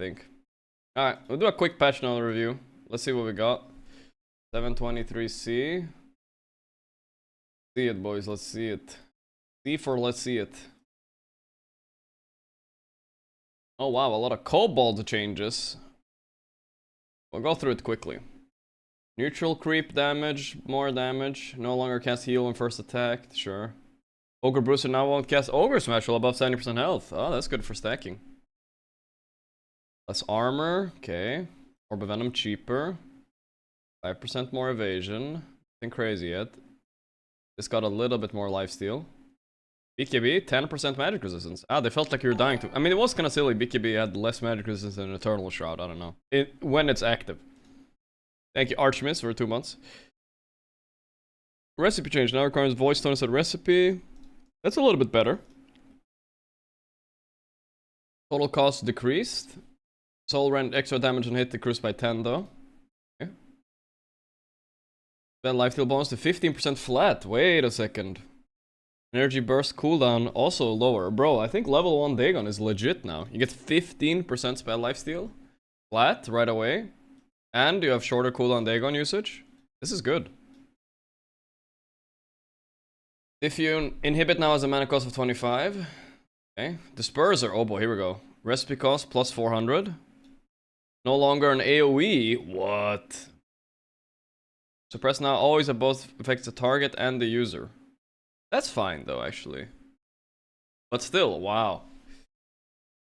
think. Alright, we'll do a quick patch note review. Let's see what we got. 723C. See it, boys. Let's see it. C for let's see it. Oh wow, a lot of kobold changes. We'll go through it quickly. Neutral creep damage, more damage. No longer cast heal when first attacked, sure. Ogre Bruiser now won't cast Ogre Smash while above 70% health. Oh, that's good for stacking. Less armor, okay. Orb of Venom cheaper. 5% more evasion. Nothing crazy yet. This got a little bit more lifesteal. BKB, 10% magic resistance. Ah, they felt like you were dying to. I mean, it was kind of silly. BKB had less magic resistance than Eternal Shroud. I don't know. When it's active. Thank you, Archmiss, for 2 months. Recipe change. Now requires voice tone instead of recipe. That's a little bit better. Total cost decreased. Soul rend extra damage and hit decreased by 10 though. Okay. Then lifesteal bonus to 15% flat. Wait a second. Energy burst cooldown also lower. Bro, I think level 1 Dagon is legit now. You get 15% spell lifesteal flat right away. And you have shorter cooldown Dagon usage. This is good. If you inhibit now has a mana cost of 25. Okay. Disperser. Oh boy, here we go. Recipe cost plus 400. No longer an AoE. What? Suppress now always at both affects the target and the user. That's fine though, actually. But still, wow.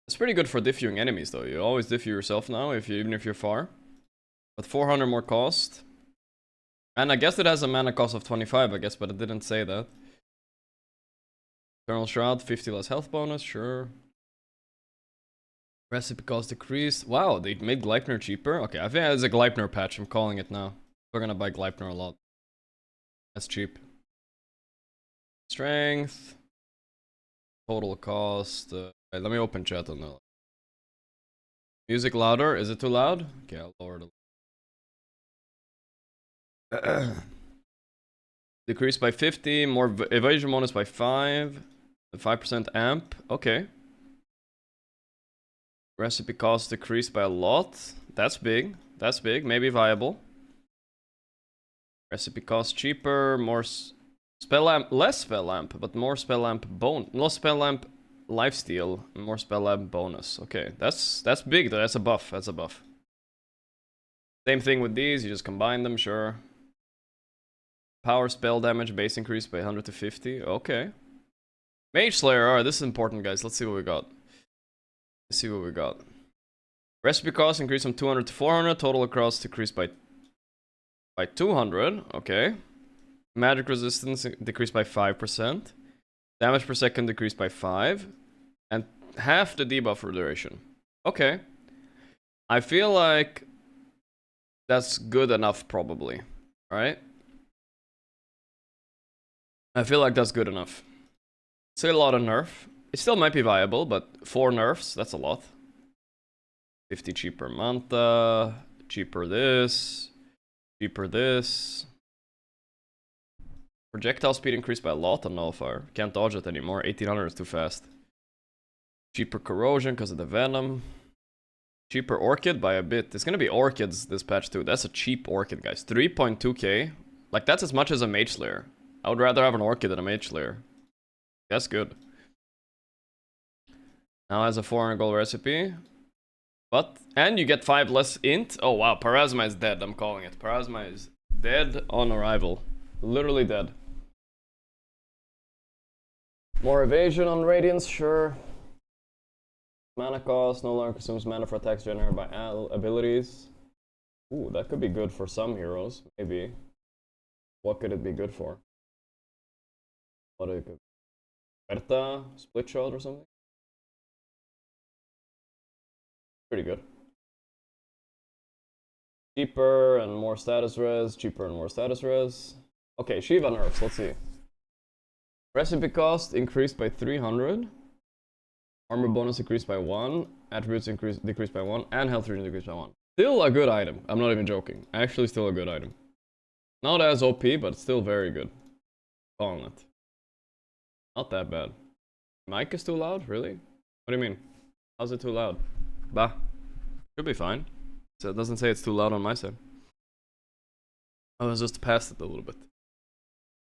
It's pretty good for diffusing enemies though. You always diffuse yourself now, even if you're far. But 400 more cost. And I guess it has a mana cost of 25, I guess, but it didn't say that. Eternal Shroud, 50 less health bonus, sure. Recipe cost decreased. Wow, they made Gleipnir cheaper. Okay, I think it's a Gleipnir patch, I'm calling it now. We're gonna buy Gleipnir a lot. That's cheap. Strength. Total cost. Wait, let me open chat on that. Music louder. Is it too loud? Okay, I'll lower it. Decreased by 50. More evasion bonus by 5. 5% amp. Okay. Recipe cost decreased by a lot. That's big. That's big. Maybe viable. Recipe cost cheaper. More spell lamp. Less spell lamp, but more spell lamp bone. No spell lamp lifesteal. More spell lamp bonus. Okay, that's big though. That's a buff. That's a buff. Same thing with these. You just combine them. Sure. Power spell damage base increase by 100 to 50. Okay. Mage Slayer. Alright, this is important, guys. Let's see what we got. Let's see what we got. Recipe cost increased from 200 to 400. Total across decreased by 200. Okay. Magic resistance decreased by 5%. Damage per second decreased by 5. And half the debuff for duration. Okay. I feel like that's good enough, probably. Right? I feel like that's good enough. Still a lot of nerf. It still might be viable, but 4 nerfs, that's a lot. 50 cheaper Manta, cheaper this, cheaper this. Projectile speed increased by a lot on Nullifier. Can't dodge it anymore, 1800 is too fast. Cheaper Corrosion because of the Venom. Cheaper Orchid by a bit. It's gonna be Orchids this patch too. That's a cheap Orchid, guys. 3.2k. Like, that's as much as a Mage Slayer. I would rather have an Orchid than a Mage Slayer. That's good. Now has a 400 gold recipe. But, and you get 5 less int. Oh wow, Parasma is dead, I'm calling it. Parasma is dead on arrival. Literally dead. More evasion on Radiance, sure. Mana cost no longer consumes mana for attacks generated by abilities. Ooh, that could be good for some heroes, maybe. What could it be good for? What it could Berta, split shot or something? Pretty good. Cheaper and more status res, cheaper and more status res. Okay, Shiva nerfs, let's see. Recipe cost increased by 300. Armor bonus increased by 1. Attributes decreased by 1. And health regen decreased by 1. Still a good item. I'm not even joking. Actually still a good item. Not as OP, but still very good. Calling it. Not that bad. Mic is too loud? Really? What do you mean? How's it too loud? Bah. Should be fine. So it doesn't say it's too loud on my side. I was just past it a little bit.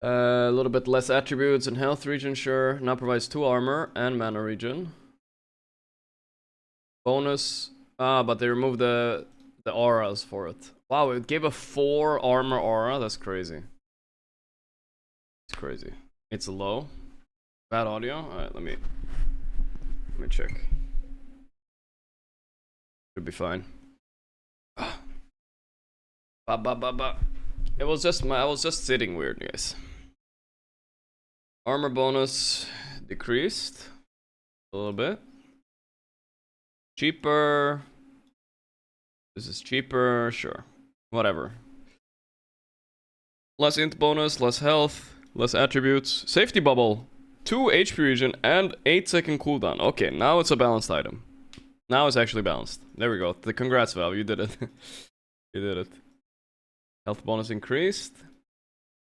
A little bit less attributes and health regen, sure. Now provides 2 armor and mana regen. Bonus. But they removed the auras for it. Wow, it gave a 4 armor aura. That's crazy. It's crazy. It's low. Bad audio. Alright, let me check. Should be fine. It was just I was just sitting weird, guys. Armor bonus decreased a little bit. Cheaper. This is cheaper, sure. Whatever. Less int bonus, less health, less attributes. Safety bubble. 2 HP regen and 8-second cooldown. Okay, now it's a balanced item. Now it's actually balanced. There we go. The congrats, Valve. You did it. You did it. Health bonus increased.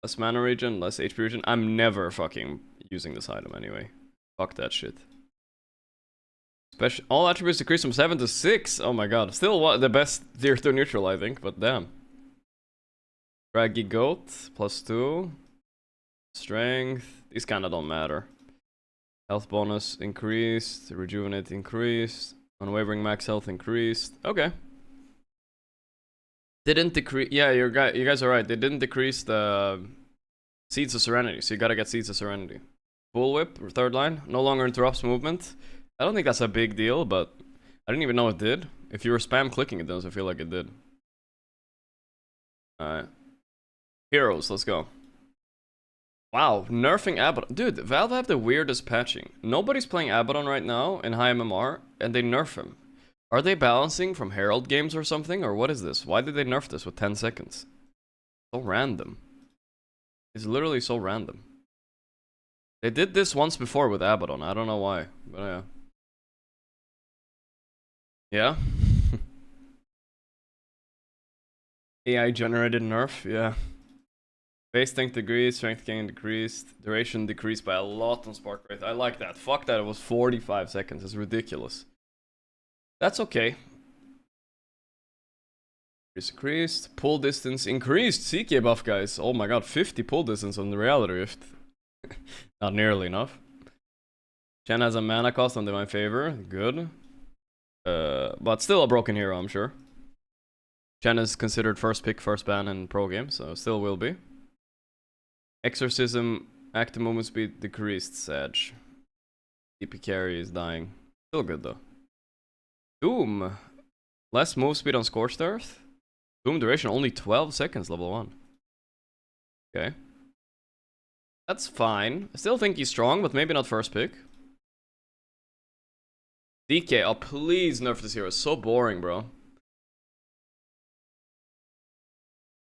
Less mana regen, less HP regen. I'm never fucking using this item anyway. Fuck that shit. Special all attributes decreased from 7 to 6. Oh my god. Still the best tier 2 neutral, I think, but damn. Draggy Goat, +2. Strength. These kinda don't matter. Health bonus increased. Rejuvenate increased. Unwavering max health increased. Okay. Didn't decrease. Yeah, you guys are right. They didn't decrease the Seeds of Serenity, so you gotta get Seeds of Serenity. Bullwhip, 3rd line, no longer interrupts movement. I don't think that's a big deal, but I didn't even know it did. If you were spam clicking, it doesn't feel like it did. Alright. Heroes, let's go. Wow, nerfing Abaddon. Dude, Valve have the weirdest patching. Nobody's playing Abaddon right now in high MMR, and they nerf him. Are they balancing from Herald games or something? Or what is this? Why did they nerf this with 10 seconds? So random. It's literally so random. They did this once before with Abaddon. I don't know why. But yeah. Yeah? AI generated nerf? Yeah. Base tank decreased, strength gain decreased, duration decreased by a lot on spark rate. I like that. Fuck that, it was 45 seconds. It's ridiculous. That's okay. Decreased. Pull distance increased. CK buff, guys. Oh my god, 50 pull distance on the Reality Rift. Not nearly enough. Chen has a mana cost under my favor. Good. But still a broken hero, I'm sure. Chen is considered first pick, first ban in pro game, so still will be. Exorcism, active movement speed decreased, Sag. TP carry is dying. Still good though. Doom. Less move speed on Scorched Earth. Doom duration only 12 seconds, level 1. Okay. That's fine. I still think he's strong, but maybe not first pick. DK, oh please nerf this hero. It's so boring, bro.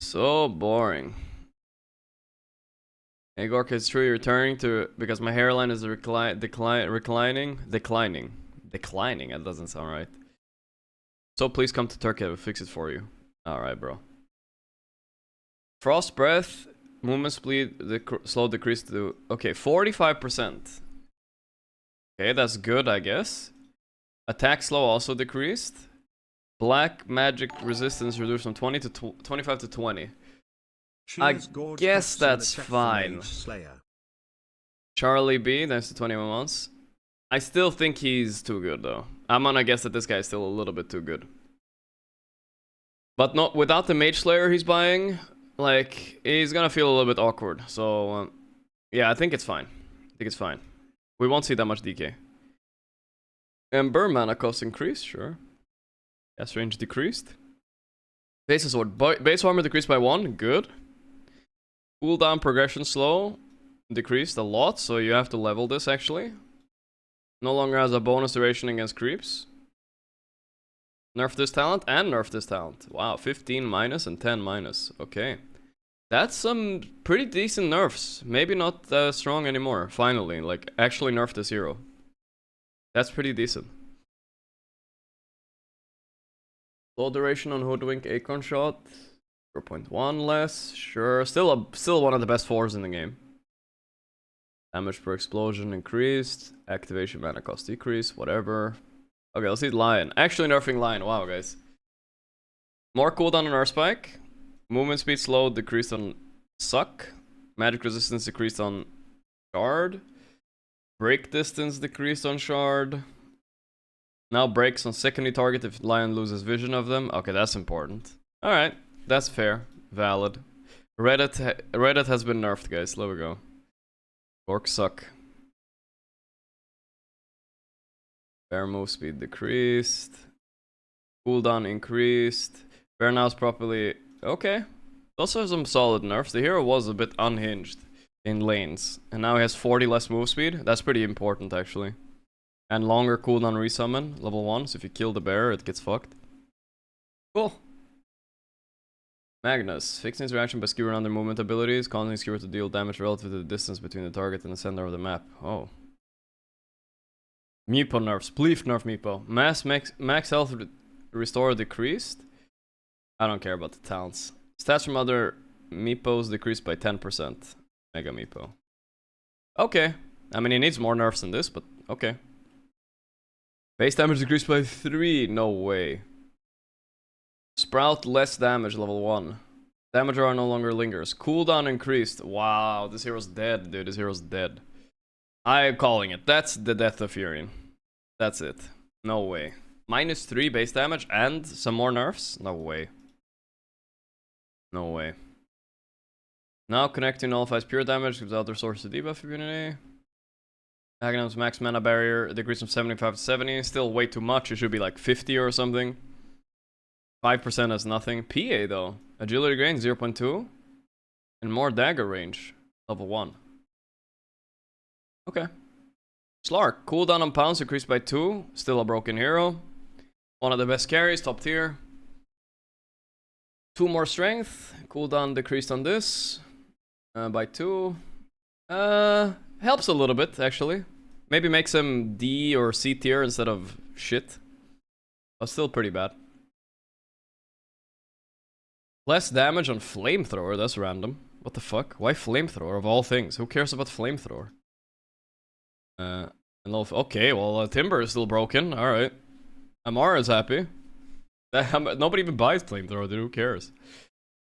So boring. Hey Gorgc, it's true you're returning to because my hairline is declining. That doesn't sound right. So please come to Turkey, I will fix it for you. Alright, bro. Frost Breath, movement speed, slow decrease to... Okay, 45%. Okay, that's good, I guess. Attack slow also decreased. Black magic resistance reduced from 20 to 25 to 20. I guess that's fine. Charlie B, thanks to 21 months. I still think he's too good though. I'm gonna guess that this guy is still a little bit too good. But not without the Mage Slayer he's buying, like, he's gonna feel a little bit awkward. So, yeah, I think it's fine. I think it's fine. We won't see that much DK. Ember, mana cost increased, sure. Gas range decreased. Base sword, base armor decreased by 1, good. Cooldown progression slow, decreased a lot, so you have to level this actually. No longer has a bonus duration against creeps. Nerf this talent and nerf this talent. Wow, 15 minus and 10 minus. Okay. That's some pretty decent nerfs. Maybe not strong anymore, finally. Like, actually nerf this hero. That's pretty decent. Low duration on Hoodwink Acorn Shot. 0.1 less. Sure. Still one of the best 4s in the game. Damage per explosion increased. Activation mana cost decreased. Whatever. Okay, let's see Lion. Actually nerfing Lion. Wow, guys. More cooldown on Earth Spike. Movement speed slowed, decreased on Suck. Magic resistance decreased on Shard. Break distance decreased on Shard. Now breaks on secondary target if Lion loses vision of them. Okay, that's important. Alright, that's fair. Valid. Reddit has been nerfed, guys. There we go. Gorgc suck. Bear move speed decreased. Cooldown increased. Bear now's properly... Okay. Also some solid nerfs. The hero was a bit unhinged in lanes. And now he has 40 less move speed. That's pretty important, actually. And longer cooldown resummon, level 1. So if you kill the bear, it gets fucked. Cool. Magnus. Fixing his reaction by skewing on their movement abilities, causing skewer to deal damage relative to the distance between the target and the center of the map. Oh. Meepo nerfs. Please nerf Meepo. Max health restore decreased. I don't care about the talents. Stats from other Meepos decreased by 10%. Mega Meepo. Okay. I mean, he needs more nerfs than this, but okay. Base damage decreased by 3. No way. Sprout less damage, level 1. Damage aura no longer lingers. Cooldown increased. Wow, this hero's dead, dude. This hero's dead. I'm calling it. That's the death of Furion. That's it. No way. Minus 3 base damage and some more nerfs? No way. No way. Now connecting nullifies pure damage, gives other source of debuff immunity. Aghanim's max mana barrier decreased from 75 to 70. Still way too much. It should be like 50 or something. 5% is nothing. PA though. Agility gain 0.2. And more dagger range. Level 1. Okay. Slark. Cooldown on pounds increased by 2. Still a broken hero. One of the best carries. Top tier. 2 more strength. Cooldown decreased on this. By 2. Helps a little bit actually. Maybe makes him D or C tier instead of shit. But still pretty bad. Less damage on flamethrower, that's random. What the fuck? Why flamethrower of all things? Who cares about flamethrower? Okay, well Timber is still broken. Alright. Amara is happy. Nobody even buys flamethrower, dude. Who cares?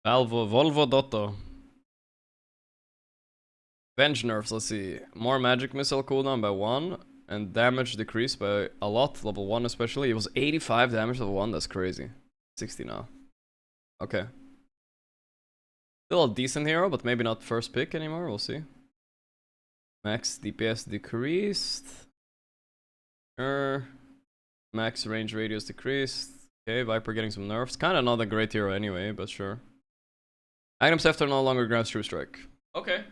Volvo Dota. Venge nerfs, let's see. More magic missile cooldown by 1. And damage decreased by a lot, level 1 especially. It was 85 damage level 1, that's crazy. 60 now. Okay. Still a decent hero, but maybe not first pick anymore, we'll see. Max DPS decreased. Max range radius decreased. Okay, Viper getting some nerfs. Kinda not a great hero anyway, but sure. Items after no longer grabs True Strike. Okay.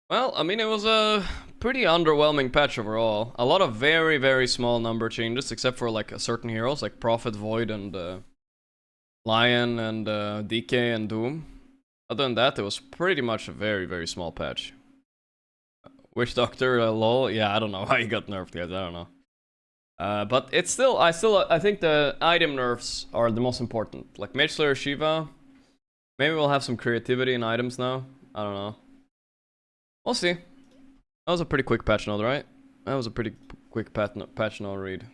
Well, I mean, it was a pretty underwhelming patch overall. A lot of very, very small number changes, except for like certain heroes like Prophet, Void, and Lion, and DK, and Doom. Other than that, it was pretty much a very, very small patch. Witch Doctor, lol. Yeah, I don't know how he got nerfed, guys. I don't know. But it's still, I think the item nerfs are the most important. Like Mage Slayer Shiva. Maybe we'll have some creativity in items now. I don't know. We'll see. That was a pretty quick patch note, right? That was a pretty quick patch note read.